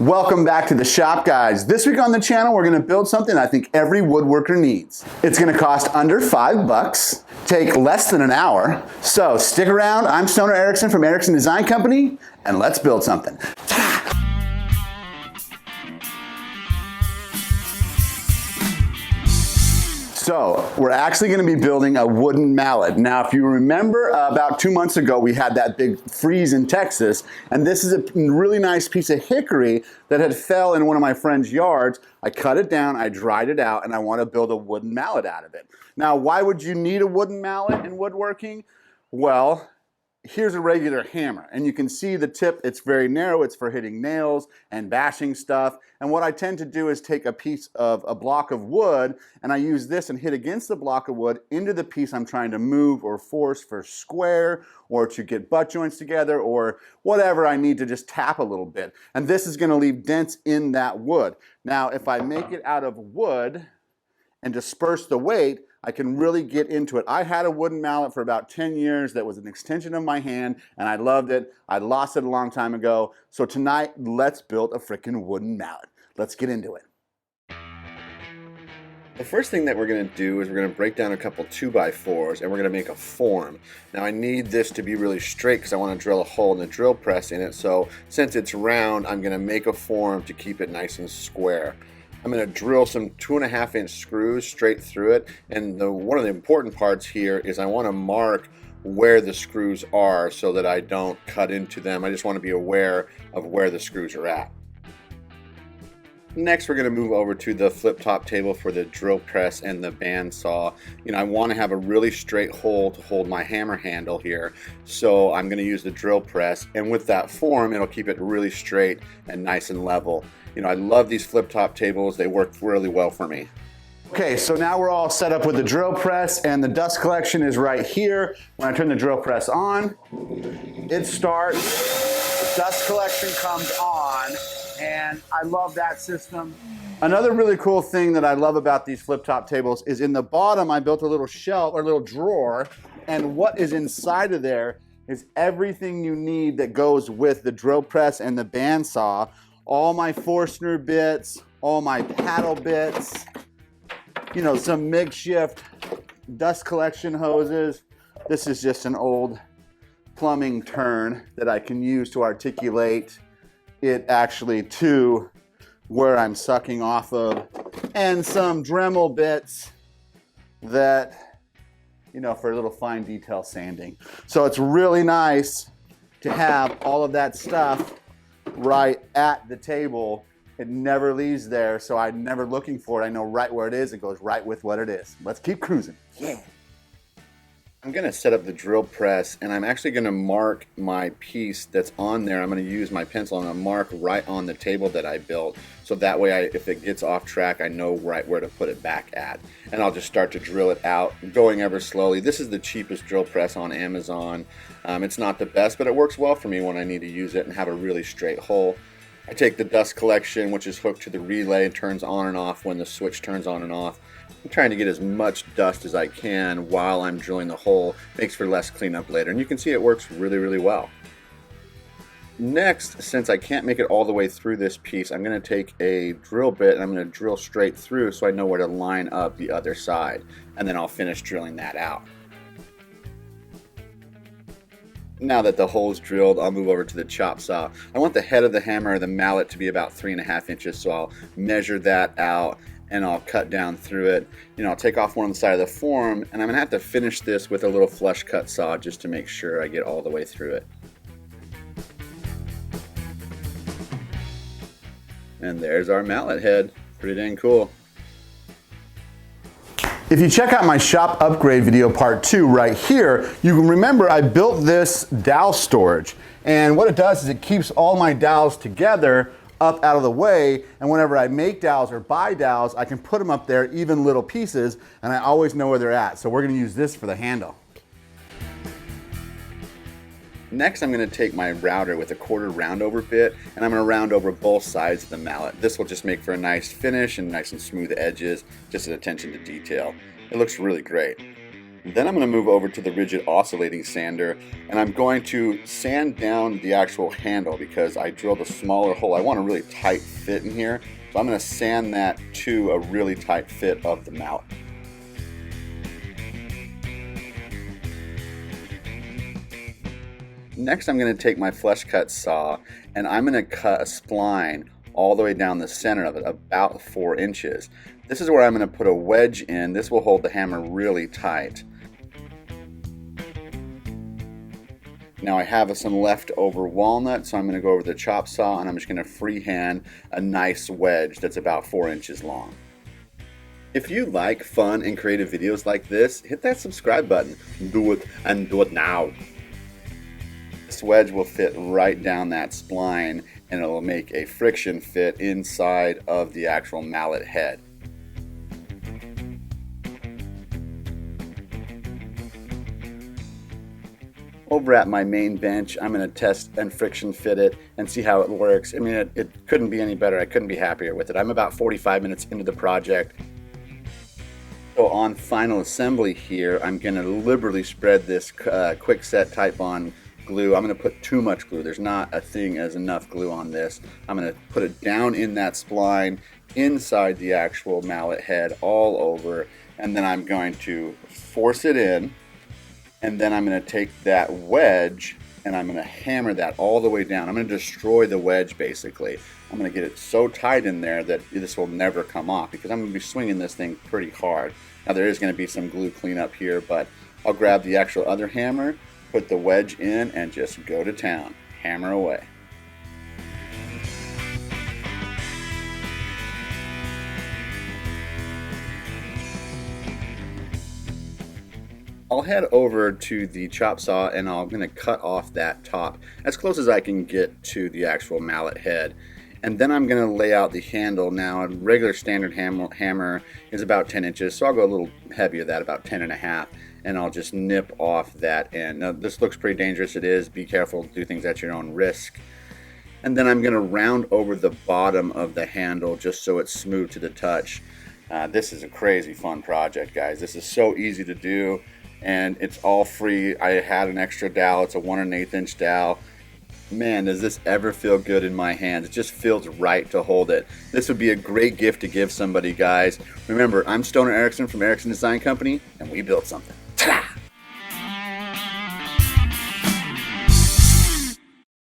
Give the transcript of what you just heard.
Welcome back to the shop, guys. This week on the channel, we're gonna build something I think every woodworker needs. It's gonna cost under $5, take less than an hour. So stick around. I'm Stoner Ericson from Ericson Design Company, and let's build something. So we're actually going to be building a wooden mallet. Now, if you remember about 2 months ago, we had that big freeze in Texas, and this is a really nice piece of hickory that had fell in one of my friend's yards. I cut it down, I dried it out, and I want to build a wooden mallet out of it. Now, why would you need a wooden mallet in woodworking? Well, here's a regular hammer, and you can see the tip, it's very narrow, it's for hitting nails and bashing stuff. And what I tend to do is take a block of wood, and I use this and hit against the block of wood into the piece I'm trying to move or force for square, or to get butt joints together, or whatever I need to just tap a little bit. And this is gonna leave dents in that wood. Now, if I make it out of wood and disperse the weight, I can really get into it. I had a wooden mallet for about 10 years that was an extension of my hand, and I loved it. I lost it a long time ago. So tonight, let's build a freaking wooden mallet. Let's get into it. The first thing that we're going to do is we're going to break down a couple 2x4s and we're going to make a form. Now I need this to be really straight because I want to drill a hole in the drill press in it. So since it's round, I'm going to make a form to keep it nice and square. I'm going to drill some 2.5-inch screws straight through it, and one of the important parts here is I want to mark where the screws are so that I don't cut into them. I just want to be aware of where the screws are at. Next, we're going to move over to the flip top table for the drill press and the bandsaw. I want to have a really straight hole to hold my hammer handle here, so I'm going to use the drill press, and with that form, it'll keep it really straight and nice and level. I love these flip top tables. They work really well for me. Okay, so now we're all set up with the drill press, and the dust collection is right here. When I turn the drill press on, it starts, the dust collection comes on, and I love that system. Another really cool thing that I love about these flip top tables is in the bottom I built a little shelf or a little drawer, and what is inside of there is everything you need that goes with the drill press and the bandsaw. All my Forstner bits, all my paddle bits, some makeshift dust collection hoses. This is just an old plumbing turn that I can use to articulate it actually to where I'm sucking off of, and some Dremel bits that, for a little fine detail sanding. So it's really nice to have all of that stuff right at the table. It never leaves there, so I'm never looking for it. I know right where it is. It goes right with what it is. Let's keep cruising. Yeah. I'm going to set up the drill press, and I'm actually going to mark my piece that's on there. I'm going to use my pencil and I'll mark right on the table that I built, so that way if it gets off track, I know right where to put it back at. And I'll just start to drill it out, going ever slowly. This is the cheapest drill press on Amazon. It's not the best, but it works well for me when I need to use it and have a really straight hole. I take the dust collection, which is hooked to the relay and turns on and off when the switch turns on and off. I'm trying to get as much dust as I can while I'm drilling the hole. Makes for less cleanup later, and you can see it works really, really well. Next, since I can't make it all the way through this piece, I'm going to take a drill bit and I'm going to drill straight through so I know where to line up the other side, and then I'll finish drilling that out. Now that the hole's drilled, I'll move over to the chop saw. I want the head of the hammer or the mallet to be about 3.5 inches, so I'll measure that out and I'll cut down through it. I'll take off one on the side of the form, and I'm gonna have to finish this with a little flush cut saw just to make sure I get all the way through it. And there's our mallet head. Pretty dang cool. If you check out my shop upgrade video part 2 right here, you can remember I built this dowel storage. And what it does is it keeps all my dowels together up out of the way, and whenever I make dowels or buy dowels, I can put them up there, even little pieces, and I always know where they're at. So we're gonna use this for the handle. Next, I'm going to take my router with a 1/4 round over bit, and I'm going to round over both sides of the mallet. This will just make for a nice finish and nice and smooth edges, just an attention to detail. It looks really great. Then I'm going to move over to the rigid oscillating sander, and I'm going to sand down the actual handle because I drilled a smaller hole. I want a really tight fit in here, so I'm going to sand that to a really tight fit of the mallet. Next, I'm going to take my flush cut saw and I'm going to cut a spline all the way down the center of it, about 4 inches. This is where I'm going to put a wedge in. This will hold the hammer really tight. Now I have some leftover walnut, so I'm going to go over the chop saw and I'm just going to freehand a nice wedge that's about 4 inches long. If you like fun and creative videos like this, hit that subscribe button. Do it, and do it now. This wedge will fit right down that spline and it will make a friction fit inside of the actual mallet head. Over at my main bench, I'm going to test and friction fit it and see how it works. I mean, it couldn't be any better. I couldn't be happier with it. I'm about 45 minutes into the project. So on final assembly here, I'm going to liberally spread this quick set type on glue. I'm going to put too much glue. There's not a thing as enough glue on this. I'm going to put it down in that spline, inside the actual mallet head, all over, and then I'm going to force it in, and then I'm going to take that wedge and I'm going to hammer that all the way down. I'm going to destroy the wedge basically. I'm going to get it so tight in there that this will never come off because I'm going to be swinging this thing pretty hard. Now there is going to be some glue cleanup here, but I'll grab the actual other hammer, put the wedge in, and just go to town. Hammer away. I'll head over to the chop saw and I'm going to cut off that top as close as I can get to the actual mallet head. And then I'm going to lay out the handle. Now a regular standard hammer is about 10 inches, so I'll go a little heavier than that, about 10 and a half. And I'll just nip off that end. Now this looks pretty dangerous, it is. Be careful, do things at your own risk. And then I'm going to round over the bottom of the handle just so it's smooth to the touch. This is a crazy fun project, guys. This is so easy to do and it's all free. I had an extra dowel, it's a 1 1/8 inch dowel. Man, does this ever feel good in my hands. It just feels right to hold it. This would be a great gift to give somebody, guys. Remember, I'm Stoner Ericson from Ericson Design Company, and we built something.